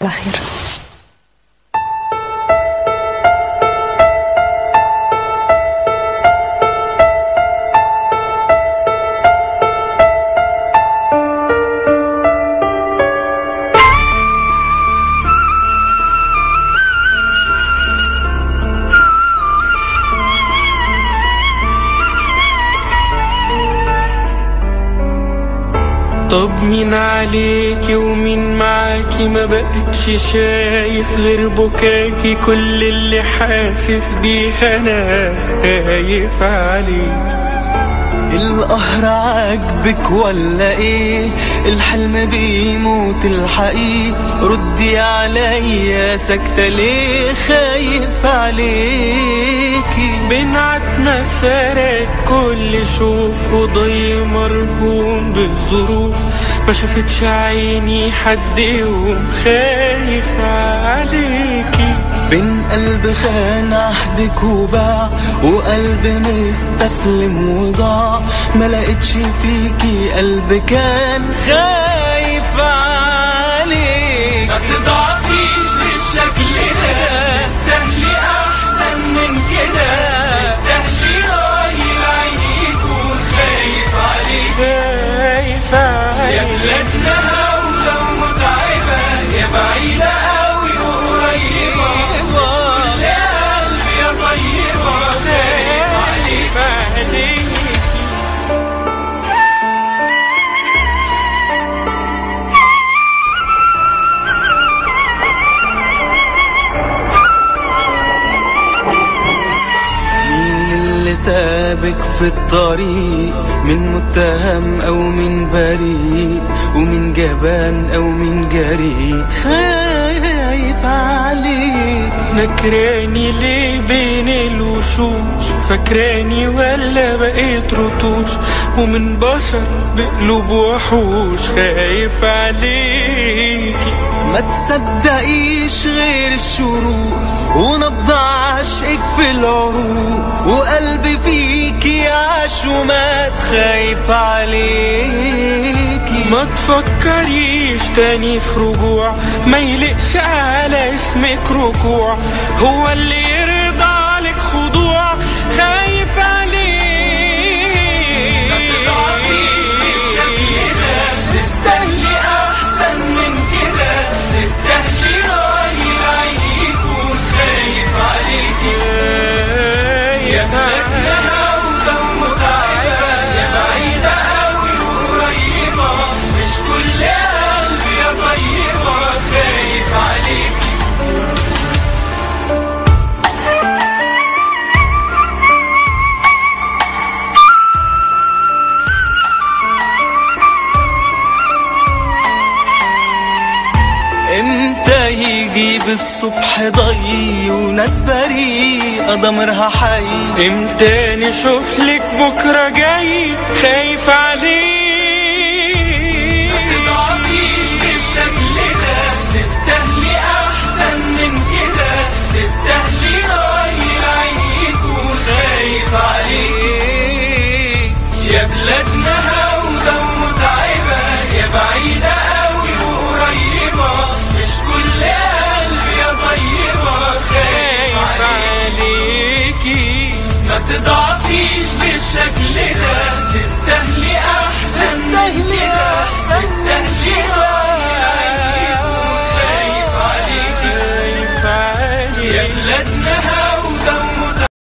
على خير. طب مين عليكي ومين معاكي؟ ما بقتش شايف غير بكاكي، كل اللي حاسس بيه انا خايف عليك. القهر عاجبك ولا ايه؟ الحلم بيموت الحقيقي، ردي عليا ساكتة ليه؟ خايف عليكي. بنعت مسارك كل شوف، وضي مرهون بالظروف، ما شافتش عيني حد يوم خايف عليكي. بين قلب خان عهدك وباع، وقلب مستسلم وضاع، ما لقيتش فيكي قلب كان خايف عليك. ما تضعفيش بالشكل ده، تستاهلي احسن من كده، تستاهلي راي العين يكون خايف عليك. خايف عليك يا بلادنا، ولو متعبة يا بعيدة قوي وقريبة، سابك في الطريق، من متهم او من بريء، ومن جبان او من جريء، خايف عليك. نكراني ليه بين الوشوش؟ فاكراني ولا بقيت رتوش؟ ومن بشر بقلوب وحوش، خايف عليكي. ما تصدقيش غير الشروق، ونبض عشقك في العروق، وقلبي فيكي عاش ومات خايف عليكي. ما تفكريش تاني في رجوع، ما يلقش على اسمك ركوع، هو اللي يرضى لك خضوع، خايف عليك. ما تضعفيش بالشكل ده، تستاهلي احسن من كده، تستاهلي راي العين يكون خايف عليكي. يا بلادنا ولو متعبة يا بعيدة قوي وقريبة، مش كل قلب يا طيبة خايف عليكي. امتى يجيب الصبح ضي وناس بريئة ضمرها حي؟ امتى نشوف لك بكرة جاي؟ خايف عليك. ما تضعفيش بالشكل ده، تستاهلي احسن من كده، تستاهلي راي العين يكون خايف عليك. يا بلادنا هودة ومتعبة، يا بعيدة قوي وقريبة، مش كل قلب يا طيبة خايف عليكي. ما تضعفيش بالشكل ده، تستاهلي احسن من كده، تستاهلي راي العين يكون خايف عليكي. يا بلادنا